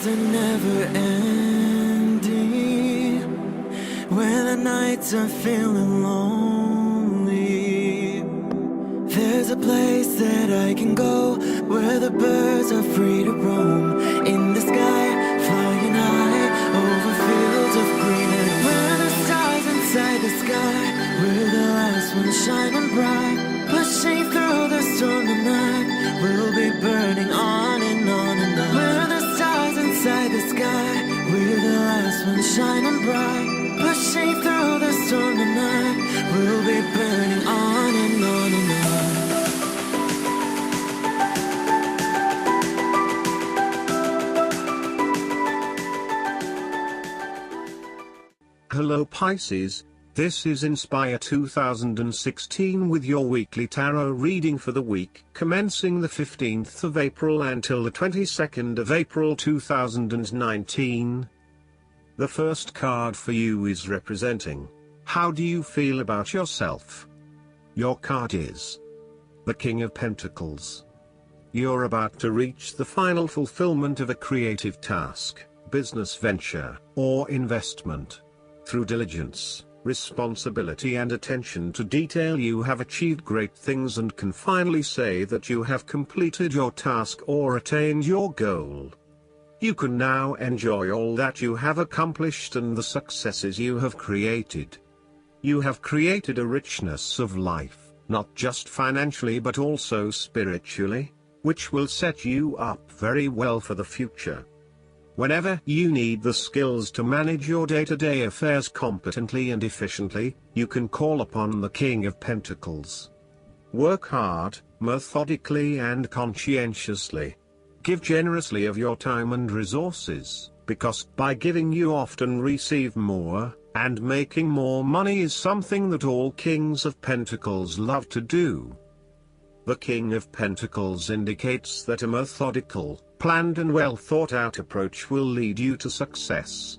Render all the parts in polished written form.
days are never ending, when the nights are feeling lonely. There's a place that I can go, where the birds are free to roam, in the sky, flying high, over fields of greenery. Where the stars inside the sky, we're the last ones shining bright, pushing through the storm tonight. We'll be burning on and on and on. We're the stars inside the sky, we're the last ones shining bright, pushing through the storm tonight. We'll be burning on and on and on. Hello Pisces, this is Inspire 2016 with your weekly tarot reading for the week commencing the 15th of April until the 22nd of April 2019. The first card for you is representing, how do you feel about yourself? Your card is the King of Pentacles. You're about to reach the final fulfillment of a creative task, business venture, or investment. Through diligence, responsibility and attention to detail you have achieved great things and can finally say that you have completed your task or attained your goal. You can now enjoy all that you have accomplished and the successes you have created. You have created a richness of life, not just financially but also spiritually, which will set you up very well for the future. Whenever you need the skills to manage your day-to-day affairs competently and efficiently, you can call upon the King of Pentacles. Work hard, methodically and conscientiously. Give generously of your time and resources, because by giving you often receive more, and making more money is something that all Kings of Pentacles love to do. The King of Pentacles indicates that a methodical, planned and well thought out approach will lead you to success.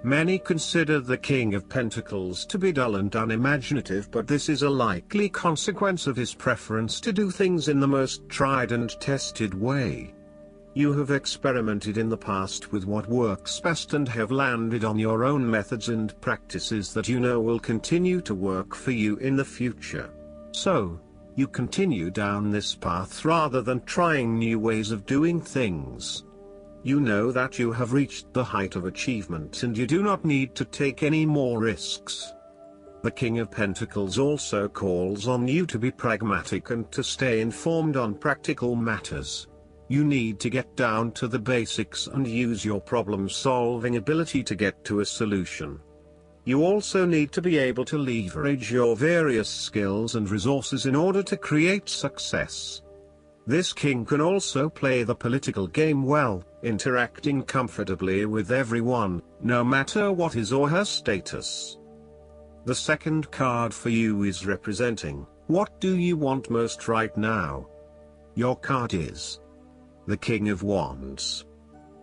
Many consider the King of Pentacles to be dull and unimaginative, but this is a likely consequence of his preference to do things in the most tried and tested way. You have experimented in the past with what works best and have landed on your own methods and practices that you know will continue to work for you in the future. So, you continue down this path rather than trying new ways of doing things. You know that you have reached the height of achievement and you do not need to take any more risks. The King of Pentacles also calls on you to be pragmatic and to stay informed on practical matters. You need to get down to the basics and use your problem-solving ability to get to a solution. You also need to be able to leverage your various skills and resources in order to create success. This king can also play the political game well, interacting comfortably with everyone, no matter what his or her status. The second card for you is representing, what do you want most right now? Your card is the King of Wands.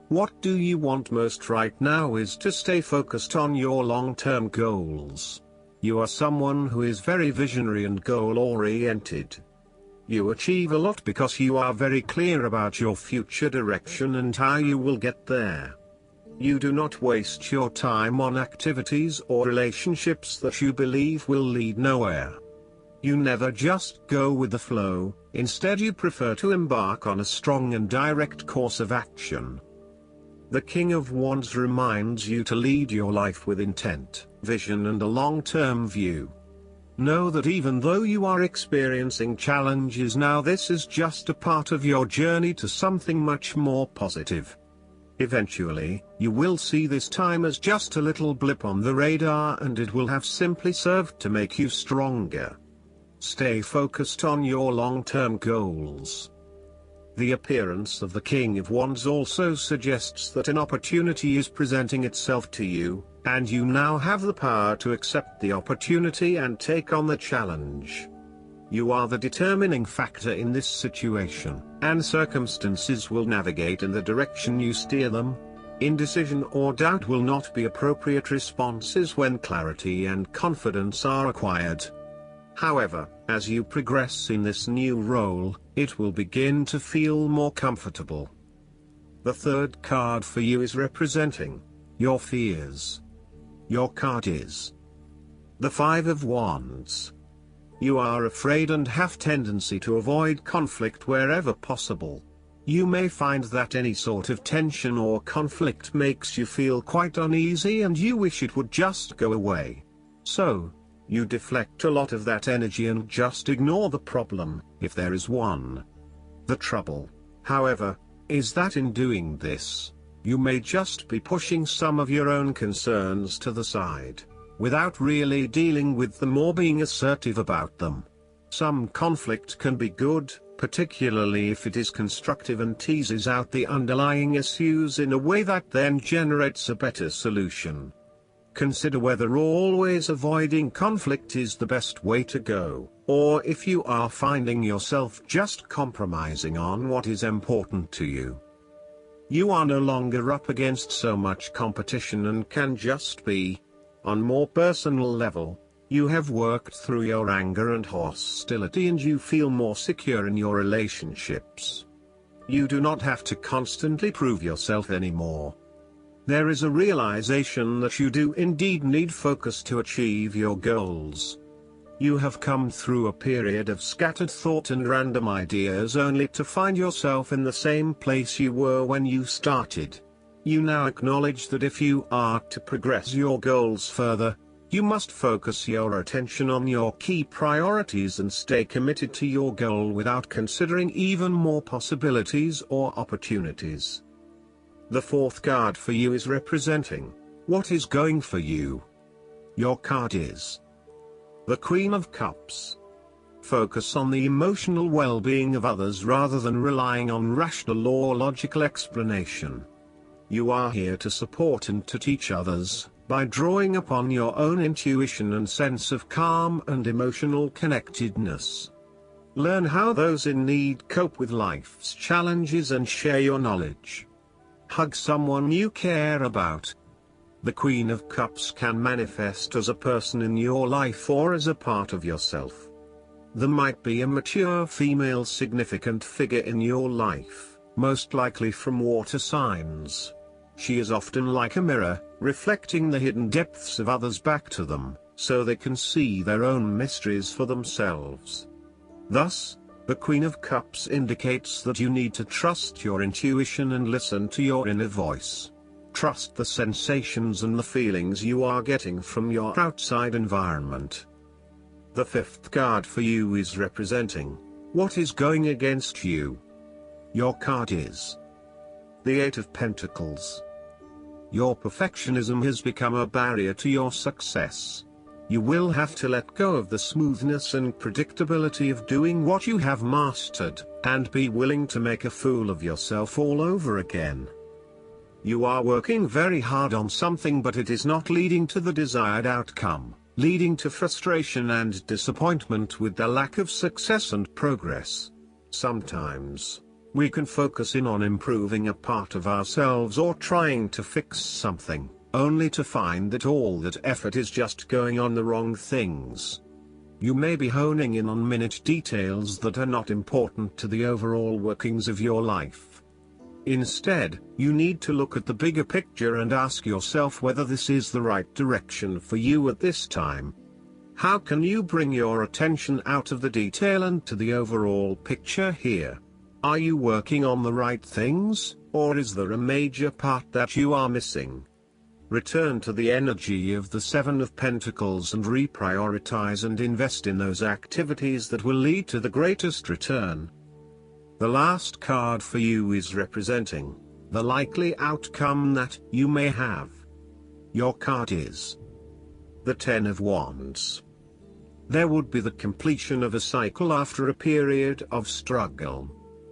What do you want most right now is to stay focused on your long-term goals. You are someone who is very visionary and goal-oriented. You achieve a lot because you are very clear about your future direction and how you will get there. You do not waste your time on activities or relationships that you believe will lead nowhere. You never just go with the flow, instead you prefer to embark on a strong and direct course of action. The King of Wands reminds you to lead your life with intent, vision and a long-term view. Know that even though you are experiencing challenges now, this is just a part of your journey to something much more positive. Eventually, you will see this time as just a little blip on the radar and it will have simply served to make you stronger. Stay focused on your long-term goals. The appearance of the King of Wands also suggests that an opportunity is presenting itself to you, and you now have the power to accept the opportunity and take on the challenge. You are the determining factor in this situation, and circumstances will navigate in the direction you steer them. Indecision or doubt will not be appropriate responses when clarity and confidence are acquired. However, as you progress in this new role, it will begin to feel more comfortable. The third card for you is representing your fears. Your card is the Five of Wands. You are afraid and have tendency to avoid conflict wherever possible. You may find that any sort of tension or conflict makes you feel quite uneasy and you wish it would just go away. So, you deflect a lot of that energy and just ignore the problem, if there is one. The trouble, however, is that in doing this, you may just be pushing some of your own concerns to the side, without really dealing with them or being assertive about them. Some conflict can be good, particularly if it is constructive and teases out the underlying issues in a way that then generates a better solution. Consider whether always avoiding conflict is the best way to go, or if you are finding yourself just compromising on what is important to you. You are no longer up against so much competition and can just be. On more personal level, you have worked through your anger and hostility and you feel more secure in your relationships. You do not have to constantly prove yourself anymore. There is a realization that you do indeed need focus to achieve your goals. You have come through a period of scattered thought and random ideas only to find yourself in the same place you were when you started. You now acknowledge that if you are to progress your goals further, you must focus your attention on your key priorities and stay committed to your goal without considering even more possibilities or opportunities. The fourth card for you is representing what is going for you. Your card is the Queen of Cups. Focus on the emotional well-being of others rather than relying on rational or logical explanation. You are here to support and to teach others, by drawing upon your own intuition and sense of calm and emotional connectedness. Learn how those in need cope with life's challenges and share your knowledge. Hug someone you care about. The Queen of Cups can manifest as a person in your life or as a part of yourself. There might be a mature female significant figure in your life, most likely from water signs. She is often like a mirror, reflecting the hidden depths of others back to them, so they can see their own mysteries for themselves. Thus, the Queen of Cups indicates that you need to trust your intuition and listen to your inner voice. Trust the sensations and the feelings you are getting from your outside environment. The fifth card for you is representing what is going against you. Your card is the Eight of Pentacles. Your perfectionism has become a barrier to your success. You will have to let go of the smoothness and predictability of doing what you have mastered, and be willing to make a fool of yourself all over again. You are working very hard on something but it is not leading to the desired outcome, leading to frustration and disappointment with the lack of success and progress. Sometimes, we can focus in on improving a part of ourselves or trying to fix something, only to find that all that effort is just going on the wrong things. You may be honing in on minute details that are not important to the overall workings of your life. Instead, you need to look at the bigger picture and ask yourself whether this is the right direction for you at this time. How can you bring your attention out of the detail and to the overall picture here? Are you working on the right things, or is there a major part that you are missing? Return to the energy of the Seven of Pentacles and reprioritize and invest in those activities that will lead to the greatest return. The last card for you is representing the likely outcome that you may have. Your card is the Ten of Wands. There would be the completion of a cycle after a period of struggle.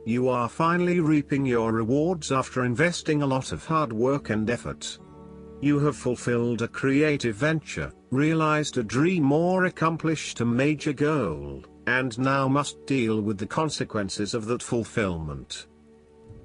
You are finally reaping your rewards after investing a lot of hard work and effort. You have fulfilled a creative venture, realized a dream or accomplished a major goal, and now must deal with the consequences of that fulfillment.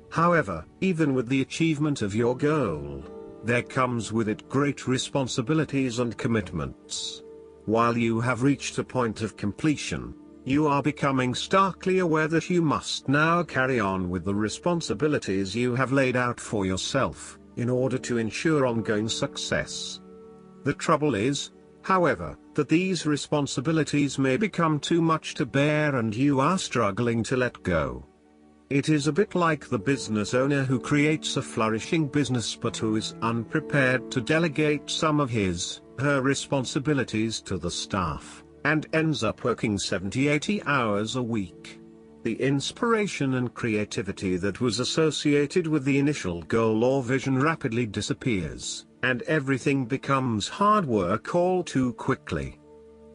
However, even with the achievement of your goal, there comes with it great responsibilities and commitments. While you have reached a point of completion, You are becoming starkly aware that you must now carry on with the responsibilities you have laid out for yourself, in order to ensure ongoing success. The trouble is, however, that these responsibilities may become too much to bear and you are struggling to let go. It is a bit like the business owner who creates a flourishing business but who is unprepared to delegate some of her responsibilities to the staff, and ends up working 70-80 hours a week. The inspiration and creativity that was associated with the initial goal or vision rapidly disappears, and everything becomes hard work all too quickly.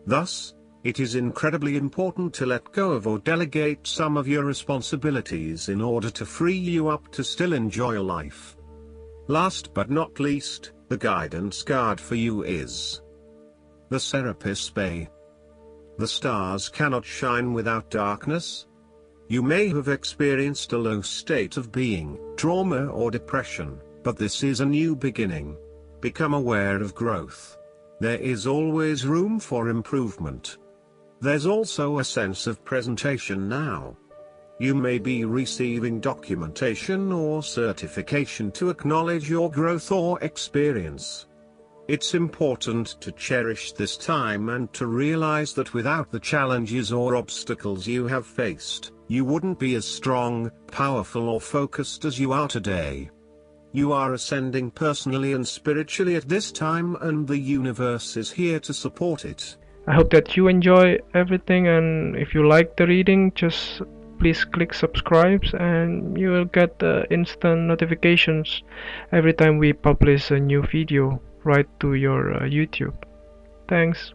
Thus, it is incredibly important to let go of or delegate some of your responsibilities in order to free you up to still enjoy life. Last but not least, the guidance card for you is the Serapis Bay. The stars cannot shine without darkness. You may have experienced a low state of being, trauma or depression, but this is a new beginning. Become aware of growth. There is always room for improvement. There's also a sense of presentation now. You may be receiving documentation or certification to acknowledge your growth or experience. It's important to cherish this time and to realize that without the challenges or obstacles you have faced, you wouldn't be as strong, powerful or focused as you are today. You are ascending personally and spiritually at this time, and the universe is here to support it. I hope that you enjoy everything, and if you like the reading, just please click subscribe and you will get instant notifications every time we publish a new video right to your YouTube. Thanks.